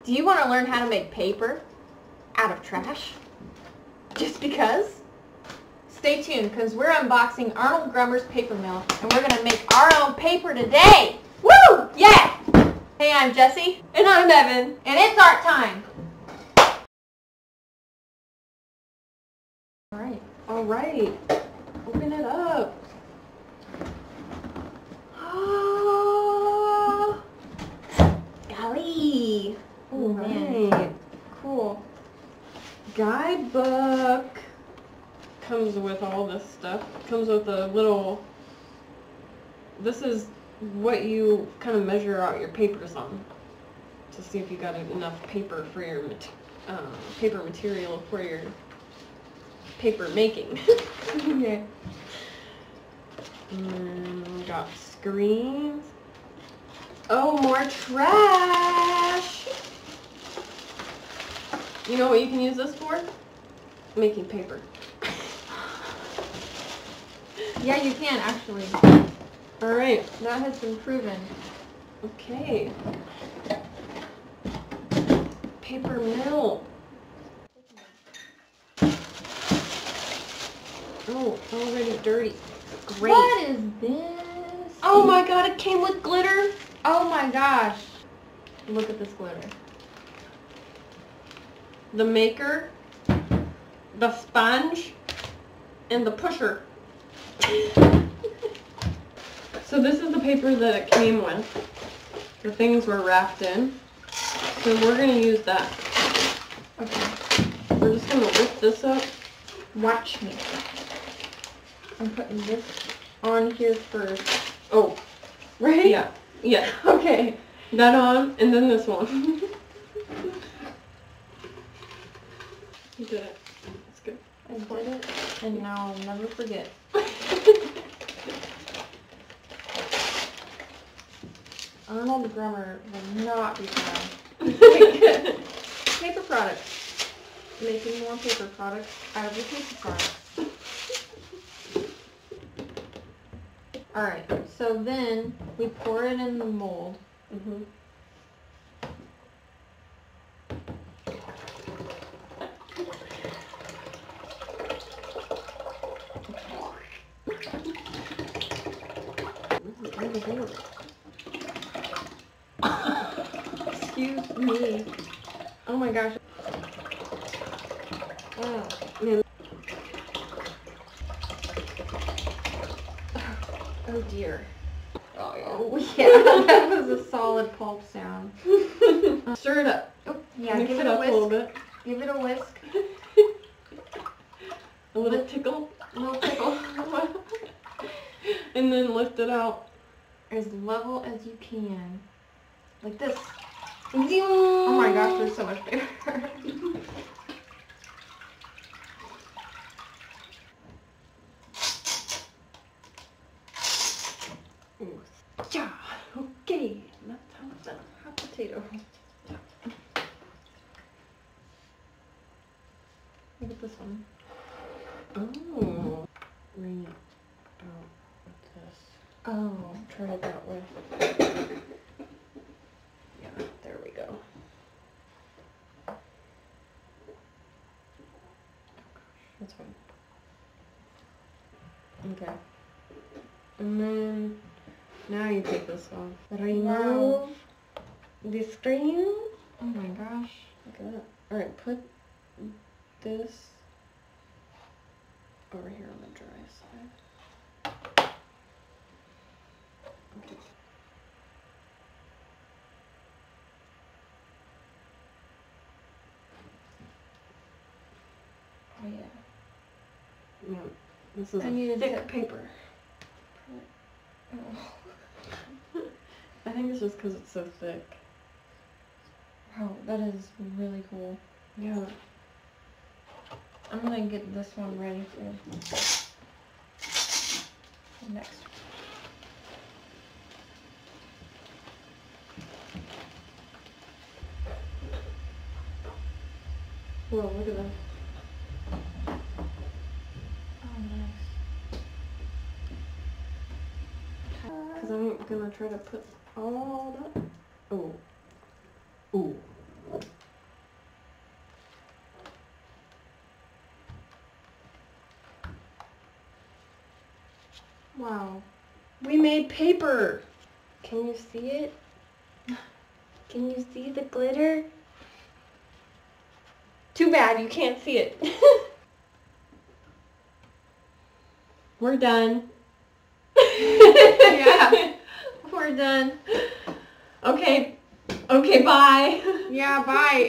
Do you want to learn how to make paper out of trash? Just because? Stay tuned, because we're unboxing Arnold Grummer's Papermill, and we're going to make our own paper today! Woo! Yeah! Hey, I'm Jessie. And I'm Evan. And it's art time! Alright. Open it up. Oh! Golly! Oh, man. Cool. Guidebook. Comes with all this stuff. Comes with a little... This is what you kind of measure out your papers on. To see if you got enough paper for your paper material for your paper making. Okay. And then we got screens. Oh, more trash! You know what you can use this for? Making paper. Yeah, you can, actually. Alright. That has been proven. Okay. Papermill. Oh, already dirty. Great. What is this? Oh my god, it came with glitter. Oh my gosh. Look at this glitter. The maker, the sponge, and the pusher. So this is the paper that it came with. The things were wrapped in. So we're going to use that. Okay. We're just going to lift this up. Watch me. I'm putting this on here first. Oh. Right? Yeah. Yeah. Okay. That on, and then this one. You did it. That's good. I did it, and now I'll never forget. Arnold Grummer will not be proud. Paper products. Making more paper products out of the paper products. Alright, so then we pour it in the mold. Mm-hmm. Excuse me. Oh my gosh. Oh, man. Oh dear. Oh, yeah. Oh yeah, that was a solid pulp sound. Stir it up. Oh, yeah, Mix give it it a up whisk. a little bit. Give it a whisk. A little tickle. A little tickle. And then lift it out. As level as you can. Like this. Oh my gosh, there's so much paper. Yeah. Okay. That's how it's done. Hot potato. Look at this one. Oh. Bring it out with this. Oh. Try it that way. Yeah, there we go. That's fine. Okay. And then now you take this off. Remove the screen. Oh my gosh. Look at that. Alright, put this over here on the dry side. Okay. Oh yeah. Yeah, this is I need a thick tip. paper. Oh. I think it's just because it's so thick. Wow, that is really cool. Yeah. I'm gonna get this one ready for next. Whoa, look at that. Oh, nice. Because I'm gonna try to put all that. Oh. Ooh. Wow. We made paper. Can you see it? Can you see the glitter? Too bad you can't see it. We're done. Yeah. We're done. Okay. Okay, bye. Yeah, bye.